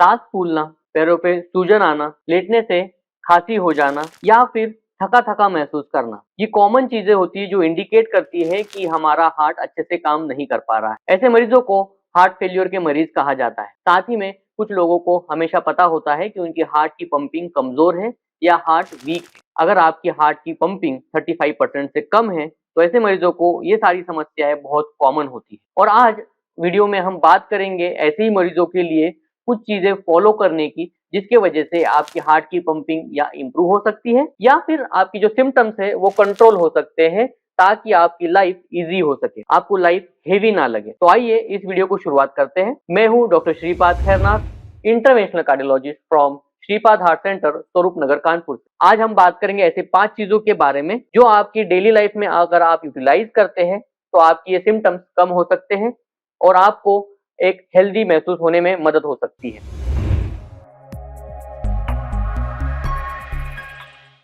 सांस फूलना, पैरों पे सूजन आना, लेटने से खांसी हो जाना या फिर थका थका महसूस करना, ये कॉमन चीजें होती है जो इंडिकेट करती है कि हमारा हार्ट अच्छे से काम नहीं कर पा रहा है। ऐसे मरीजों को हार्ट फेल्योर के मरीज कहा जाता है। साथ ही में कुछ लोगों को हमेशा पता होता है कि उनकी हार्ट की पंपिंग कमजोर है या हार्ट वीक है। अगर आपकी हार्ट की पंपिंग 35% से कम है तो ऐसे मरीजों को ये सारी समस्याएं बहुत कॉमन होती है। और आज वीडियो में हम बात करेंगे ऐसे ही मरीजों के लिए कुछ चीजें फॉलो करने की, जिसके वजह से आपकी हार्ट की पंपिंग या इंप्रूव हो सकती है या फिर आपकी जो सिम्टम्स है वो कंट्रोल हो सकते हैं, ताकि आपकी लाइफ इजी हो सके, आपको लाइफ हेवी ना लगे। तो आइए इस वीडियो को शुरुआत करते हैं। मैं हूं doctor Shripad Khairnath, interventional cardiologist from Shripad heart centre, Swaroop Nagar, Kanpur. आज हम बात करेंगे ऐसे 5 चीजों के बारे में जो आपकी डेली लाइफ में अगर आप यूटिलाइज करते हैं तो आपकी ये सिम्टम्स कम हो सकते हैं और आपको एक हेल्दी महसूस होने में मदद हो सकती है।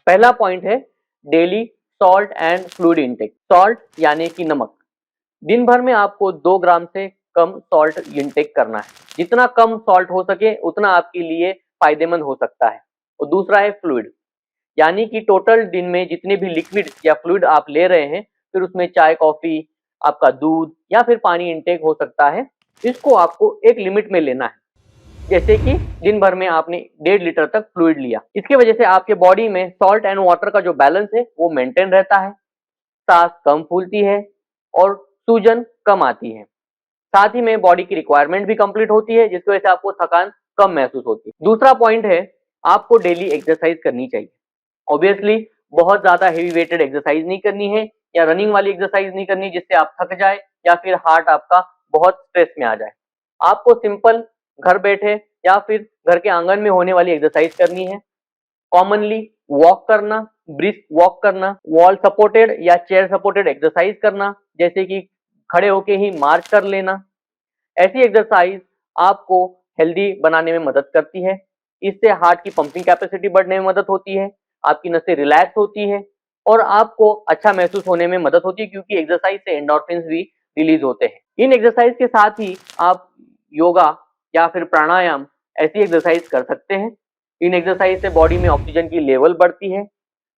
पहला पॉइंट है daily salt and fluid intake. Salt यानी कि नमक। दिन भर में आपको 2 ग्राम से कम सॉल्ट इनटेक करना है। जितना कम सॉल्ट हो सके उतना आपके लिए फायदेमंद हो सकता है। और दूसरा है फ्लूइड, यानी कि टोटल दिन में जितने भी लिक्विड या फ्लूइड आप ले रहे हैं, फिर उसमें चाय, कॉफी, आपका दूध या फिर पानी इनटेक हो सकता है, इसको आपको एक लिमिट में लेना है। जैसे कि दिन भर में आपने 1.5 लीटर तक फ्लूइड लिया। इसकी वजह से आपके बॉडी में सॉल्ट एंड वाटर का जो बैलेंस है वो मेंटेन रहता है, सांस कम फूलती है और सूजन कम आती है। साथ ही में बॉडी की रिक्वायरमेंट भी कंप्लीट होती है, जिसकी वजह से आपको थकान कम महसूस होती है। दूसरा पॉइंट है आपको डेली एक्सरसाइज करनी चाहिए। ऑब्वियसली बहुत ज्यादा हेवी वेटेड एक्सरसाइज नहीं करनी है या रनिंग वाली एक्सरसाइज नहीं करनी जिससे आप थक जाए या फिर हार्ट आपका बहुत स्ट्रेस में आ जाए। आपको सिंपल घर बैठे या फिर घर के आंगन में होने वाली एक्सरसाइज करनी है। कॉमनली वॉक करना, ब्रिस्क वॉक करना, वॉल सपोर्टेड या चेयर सपोर्टेड एक्सरसाइज करना, जैसे कि खड़े होके ही मार्च कर लेना। ऐसी एक्सरसाइज आपको हेल्दी बनाने में मदद करती है। इससे हार्ट की पंपिंग कैपेसिटी बढ़ने में मदद होती है, आपकी नसें रिलैक्स होती है और आपको अच्छा महसूस होने में मदद होती है, क्योंकि एक्सरसाइज से एंडोर्फिन्स भी रिलीज होते हैं। इन एक्सरसाइज के साथ ही आप योगा या फिर प्राणायाम ऐसी एक्सरसाइज कर सकते हैं। इन एक्सरसाइज से बॉडी में ऑक्सीजन की लेवल बढ़ती है,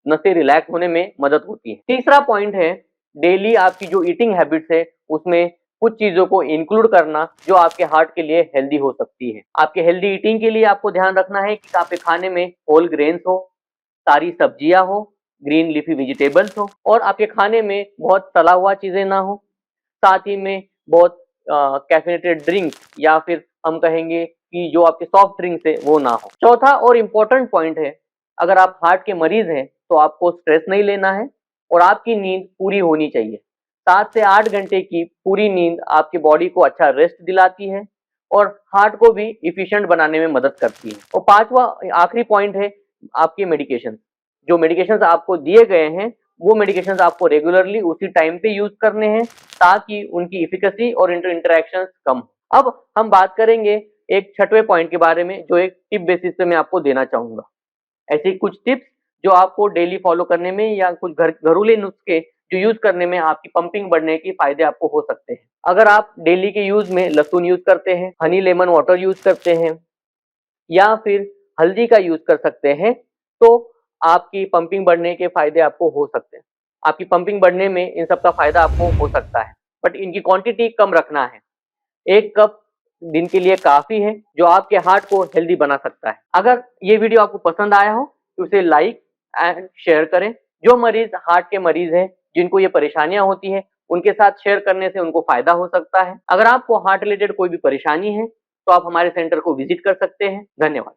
नसें रिलैक्स होने में मदद होती है। तीसरा पॉइंट है डेली आपकी जो ईटिंग हैबिट्स है उसमें कुछ चीजों को इंक्लूड करना जो आपके हार्ट के लिए हेल्दी हो सकती है। आपके हेल्दी ईटिंग के लिए आपको ध्यान रखना है कि आपके खाने में होल ग्रेन्स हो, सारी सब्जियां हो, ग्रीन लीफी वेजिटेबल्स हो और आपके खाने में बहुत तला हुआ चीजें ना हो। साथ ही में बहुत कैफिनेटेड ड्रिंक्स या फिर हम कहेंगे कि जो आपके सॉफ्ट ड्रिंक्स है वो ना हो। चौथा और इम्पोर्टेंट पॉइंट है, अगर आप हार्ट के मरीज हैं तो आपको स्ट्रेस नहीं लेना है और आपकी नींद पूरी होनी चाहिए। 7 से 8 घंटे की पूरी नींद आपकी बॉडी को अच्छा रेस्ट दिलाती है और हार्ट को भी इफिशिएंट बनाने में मदद करती है। और पांचवा आखिरी पॉइंट है आपके मेडिकेशन। जो मेडिकेशंस आपको दिए गए हैं वो मेडिकेशंस आपको रेगुलरली उसी टाइम पे यूज करने हैं, ताकि उनकी इफिकेसी और इंटरैक्शंस कम हो। अब हम बात करेंगे एक छठवें पॉइंट के बारे में, जो एक टिप बेसिस पे मैं आपको देना चाहूंगा। ऐसे कुछ टिप्स जो आपको डेली फॉलो करने में या कुछ घरेलू नुस्खे जो यूज करने में आपकी पंपिंग बढ़ने के फायदे आपको हो सकते हैं। अगर आप डेली के यूज में लहसुन यूज करते हैं, हनी लेमन वाटर यूज करते हैं या फिर हल्दी का यूज कर सकते हैं, तो आपकी पंपिंग बढ़ने के फायदे आपको हो सकते हैं। आपकी पंपिंग बढ़ने में इन सब का फायदा आपको हो सकता है, बट इनकी क्वांटिटी कम रखना है। 1 कप दिन के लिए काफी है, जो आपके हार्ट को हेल्दी बना सकता है। अगर ये वीडियो आपको पसंद आया हो तो उसे लाइक एंड शेयर करें। जो मरीज हार्ट के मरीज हैं, जिनको ये परेशानियां होती है, उनके साथ शेयर करने से उनको फायदा हो सकता है। अगर आपको हार्ट रिलेटेड कोई भी परेशानी है तो आप हमारे सेंटर को विजिट कर सकते हैं। धन्यवाद।